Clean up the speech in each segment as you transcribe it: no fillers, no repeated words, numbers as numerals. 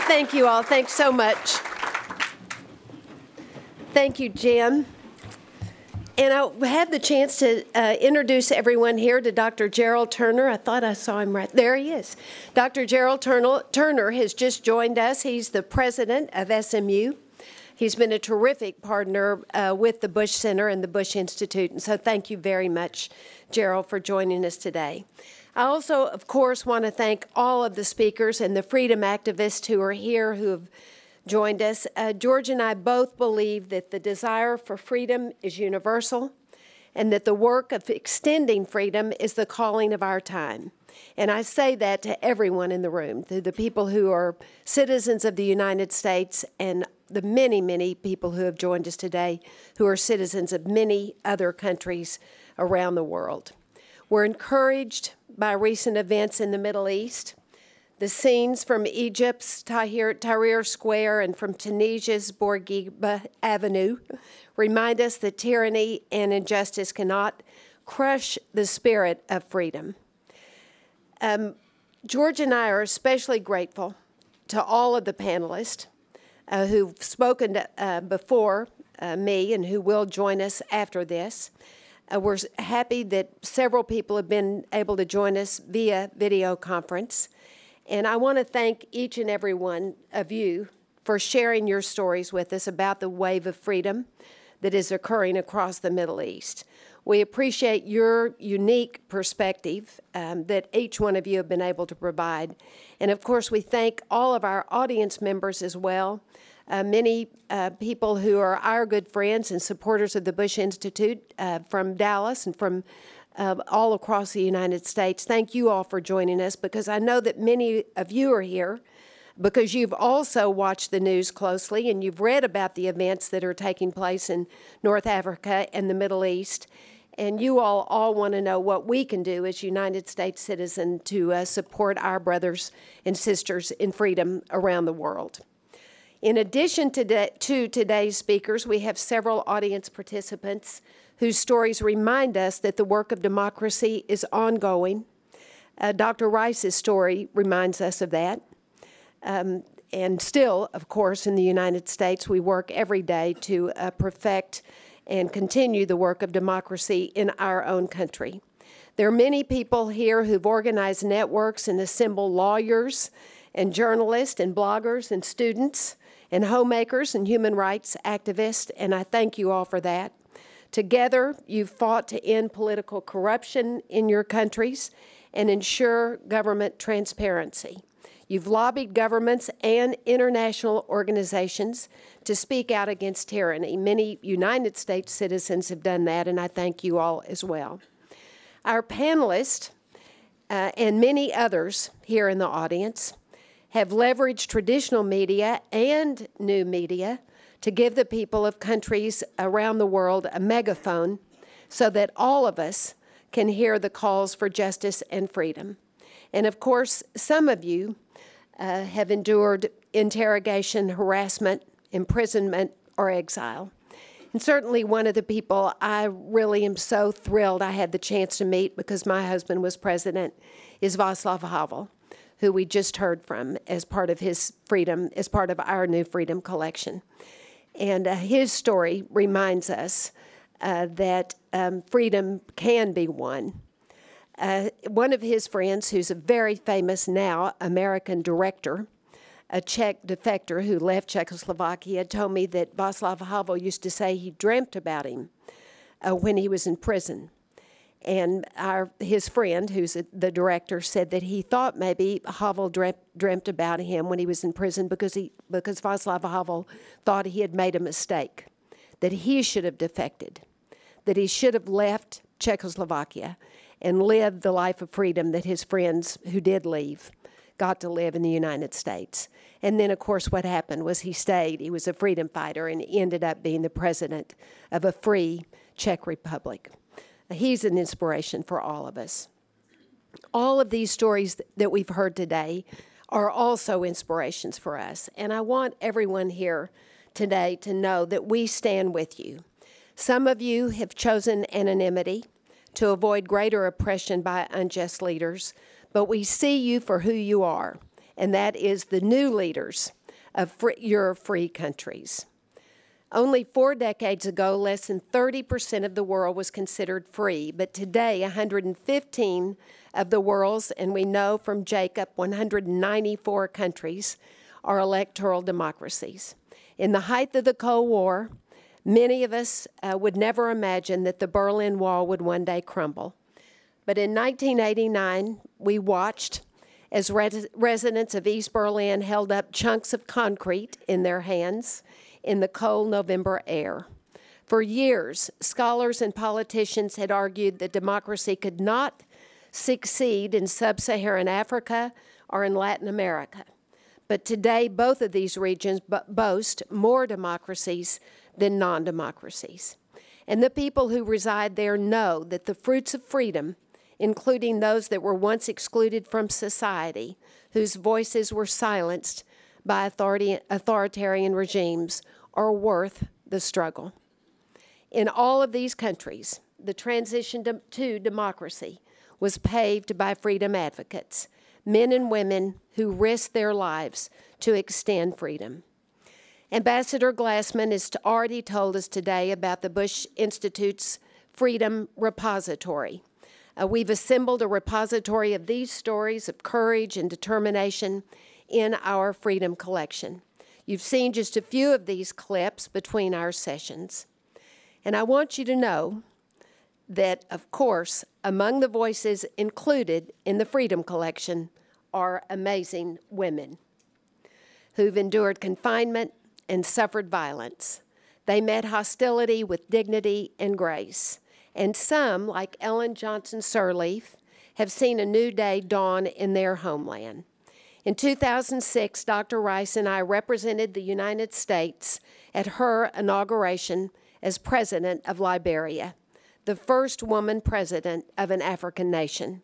Thank you all. Thanks so much. Thank you, Jim. And I'll have the chance to introduce everyone here to Dr. Gerald Turner. I thought I saw him right there. He is. Dr. Gerald Turner has just joined us. He's the president of SMU. He's been a terrific partner with the Bush Center and the Bush Institute. And so thank you very much, Gerald, for joining us today. I also, of course, want to thank all of the speakers and the freedom activists who are here who have joined us. George and I both believe that the desire for freedom is universal and that the work of extending freedom is the calling of our time. And I say that to everyone in the room, to the people who are citizens of the United States and the many, many people who have joined us today who are citizens of many other countries around the world. We're encouraged by recent events in the Middle East. The scenes from Egypt's Tahrir Square and from Tunisia's Bourguiba Avenue remind us that tyranny and injustice cannot crush the spirit of freedom. George and I are especially grateful to all of the panelists who've spoken before me and who will join us after this. We're happy that several people have been able to join us via video conference. And I want to thank each and every one of you for sharing your stories with us about the wave of freedom that is occurring across the Middle East. We appreciate your unique perspective that each one of you have been able to provide. And of course, we thank all of our audience members as well. Many people who are our good friends and supporters of the Bush Institute from Dallas and from all across the United States. Thank you all for joining us, because I know that many of you are here because you've also watched the news closely and you've read about the events that are taking place in North Africa and the Middle East. And you all want to know what we can do as United States citizens to support our brothers and sisters in freedom around the world. In addition to today's speakers, we have several audience participants whose stories remind us that the work of democracy is ongoing. Dr. Rice's story reminds us of that. And still, of course, in the United States, we work every day to perfect and continue the work of democracy in our own country. There are many people here who've organized networks and assembled lawyers and journalists and bloggers and students and homemakers and human rights activists, and I thank you all for that. Together, you've fought to end political corruption in your countries and ensure government transparency. You've lobbied governments and international organizations to speak out against tyranny. Many United States citizens have done that, and I thank you all as well. Our panelists and many others here in the audience have leveraged traditional media and new media to give the people of countries around the world a megaphone so that all of us can hear the calls for justice and freedom. And of course, some of you have endured interrogation, harassment, imprisonment, or exile. And certainly one of the people I really am so thrilled I had the chance to meet because my husband was president is Václav Havel, who we just heard from as part of his freedom, as part of our new Freedom Collection. And his story reminds us that freedom can be won. One of his friends, who's a very famous now American director, a Czech defector who left Czechoslovakia, told me that Václav Havel used to say he dreamt about him when he was in prison. And his friend, who's the director, said that he thought maybe Havel dreamt about him when he was in prison because Václav Havel thought he had made a mistake, that he should have defected, that he should have left Czechoslovakia and lived the life of freedom that his friends who did leave got to live in the United States. And then, of course, what happened was he stayed. He was a freedom fighter and he ended up being the president of a free Czech Republic. He's an inspiration for all of us. All of these stories that we've heard today are also inspirations for us. And I want everyone here today to know that we stand with you. Some of you have chosen anonymity to avoid greater oppression by unjust leaders, but we see you for who you are and that is the new leaders of your free countries. Only 4 decades ago, less than 30% of the world was considered free, but today 115 of the world's, and we know from Jacob, 194 countries are electoral democracies. In the height of the Cold War, many of us would never imagine that the Berlin Wall would one day crumble. But in 1989, we watched as residents of East Berlin held up chunks of concrete in their hands in the cold November air. For years, scholars and politicians had argued that democracy could not succeed in sub-Saharan Africa or in Latin America. But today, both of these regions boast more democracies than non-democracies. And the people who reside there know that the fruits of freedom, including those that were once excluded from society, whose voices were silenced by authoritarian regimes, are worth the struggle. In all of these countries, the transition to democracy was paved by freedom advocates, men and women who risked their lives to extend freedom. Ambassador Glassman has already told us today about the Bush Institute's Freedom Repository. We've assembled a repository of these stories of courage and determination in our Freedom Collection. You've seen just a few of these clips between our sessions. And I want you to know that, of course, among the voices included in the Freedom Collection are amazing women who've endured confinement and suffered violence. They met hostility with dignity and grace. And some, like Ellen Johnson Sirleaf, have seen a new day dawn in their homeland. In 2006, Dr. Rice and I represented the United States at her inauguration as president of Liberia, the first woman president of an African nation.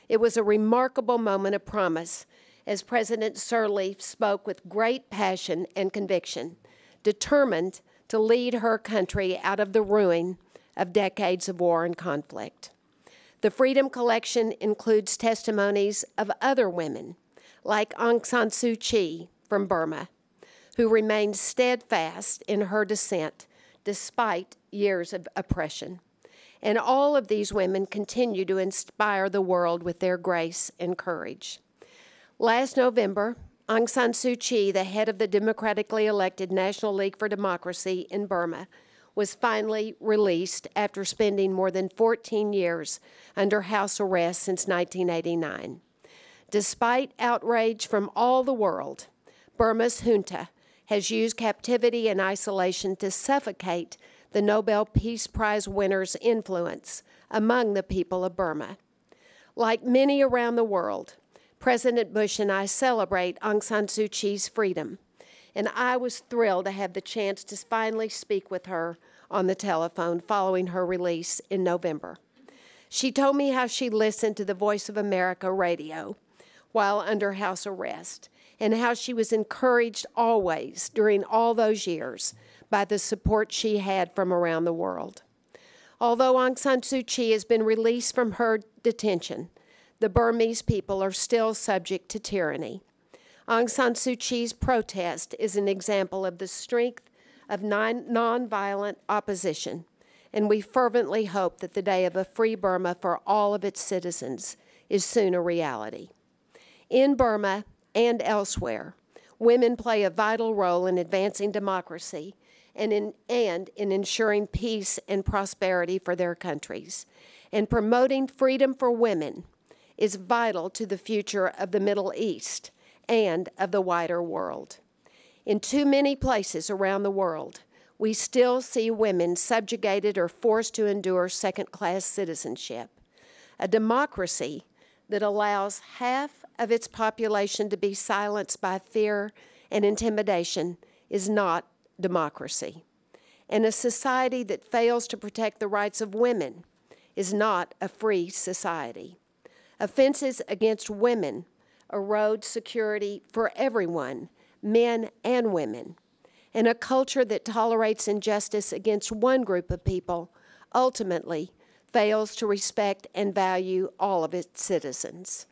It was a remarkable moment of promise as President Sirleaf spoke with great passion and conviction, determined to lead her country out of the ruin of decades of war and conflict. The Freedom Collection includes testimonies of other women, like Aung San Suu Kyi from Burma, who remained steadfast in her dissent despite years of oppression. And all of these women continue to inspire the world with their grace and courage. Last November, Aung San Suu Kyi, the head of the democratically elected National League for Democracy in Burma, was finally released after spending more than 14 years under house arrest since 1989. Despite outrage from all the world, Burma's junta has used captivity and isolation to suffocate the Nobel Peace Prize winner's influence among the people of Burma. Like many around the world, President Bush and I celebrate Aung San Suu Kyi's freedom, and I was thrilled to have the chance to finally speak with her on the telephone following her release in November. She told me how she listened to the Voice of America radio while under house arrest, and how she was encouraged always during all those years by the support she had from around the world. Although Aung San Suu Kyi has been released from her detention, the Burmese people are still subject to tyranny. Aung San Suu Kyi's protest is an example of the strength of nonviolent opposition, and we fervently hope that the day of a free Burma for all of its citizens is soon a reality. In Burma and elsewhere, women play a vital role in advancing democracy and in ensuring peace and prosperity for their countries. And promoting freedom for women is vital to the future of the Middle East and of the wider world. In too many places around the world, we still see women subjugated or forced to endure second-class citizenship. A democracy that allows half of its population to be silenced by fear and intimidation is not democracy. And a society that fails to protect the rights of women is not a free society. Offenses against women erode security for everyone, men and women. And a culture that tolerates injustice against one group of people ultimately fails to respect and value all of its citizens.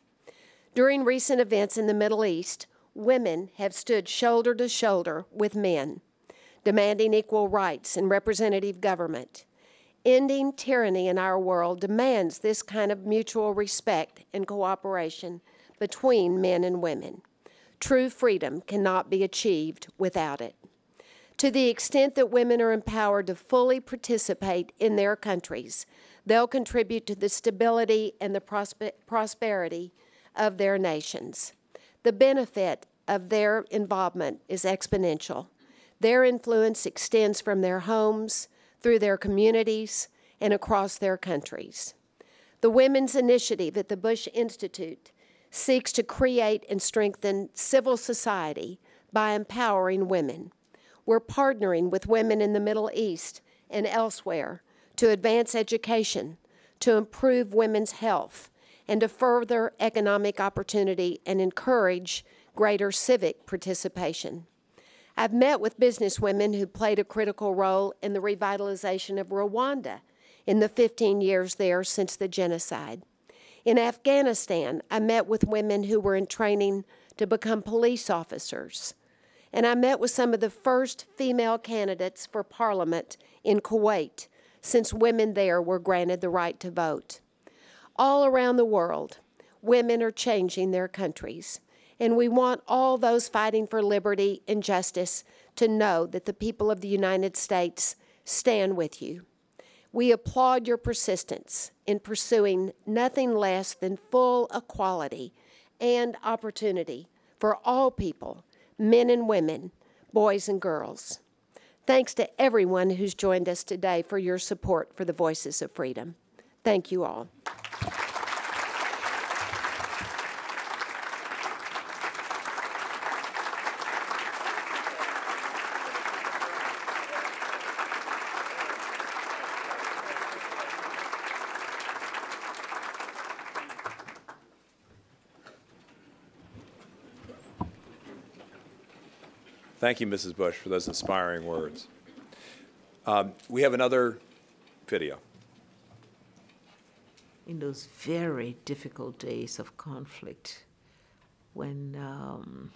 During recent events in the Middle East, women have stood shoulder to shoulder with men, demanding equal rights and representative government. Ending tyranny in our world demands this kind of mutual respect and cooperation between men and women. True freedom cannot be achieved without it. To the extent that women are empowered to fully participate in their countries, they'll contribute to the stability and the prosperity of their nations. The benefit of their involvement is exponential. Their influence extends from their homes, through their communities, and across their countries. The Women's Initiative at the Bush Institute seeks to create and strengthen civil society by empowering women. We're partnering with women in the Middle East and elsewhere to advance education, to improve women's health, and to further economic opportunity and encourage greater civic participation. I've met with businesswomen who played a critical role in the revitalization of Rwanda in the 15 years there since the genocide. In Afghanistan, I met with women who were in training to become police officers. And I met with some of the first female candidates for parliament in Kuwait, since women there were granted the right to vote. All around the world, women are changing their countries, and we want all those fighting for liberty and justice to know that the people of the United States stand with you. We applaud your persistence in pursuing nothing less than full equality and opportunity for all people, men and women, boys and girls. Thanks to everyone who's joined us today for your support for the Voices of Freedom. Thank you all. Thank you, Mrs. Bush, for those inspiring words. We have another video. In those very difficult days of conflict, when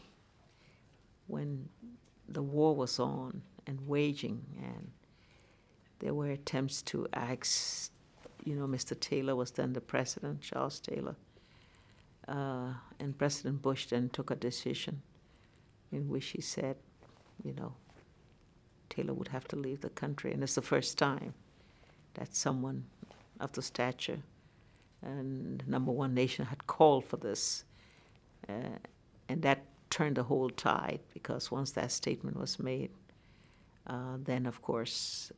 the war was on and waging, and there were attempts to ask, Mr. Taylor was then the president, Charles Taylor, and President Bush then took a decision in which he said, Taylor would have to leave the country. And it's the first time that someone of the stature and the #1 nation had called for this. And that turned the whole tide, because once that statement was made, then, of course,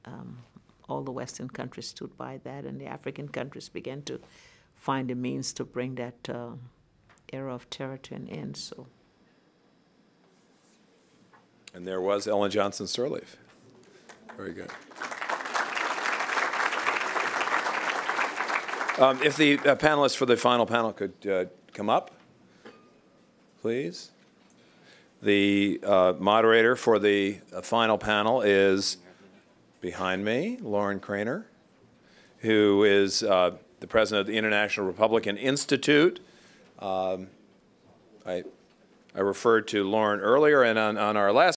all the Western countries stood by that, and the African countries began to find a means to bring that era of terror to an end. So. And there was Ellen Johnson Sirleaf. Very good. If the panelists for the final panel could come up, please. The moderator for the final panel is behind me, Lauren Craner, who is the president of the International Republican Institute. I referred to Lauren earlier, and on our last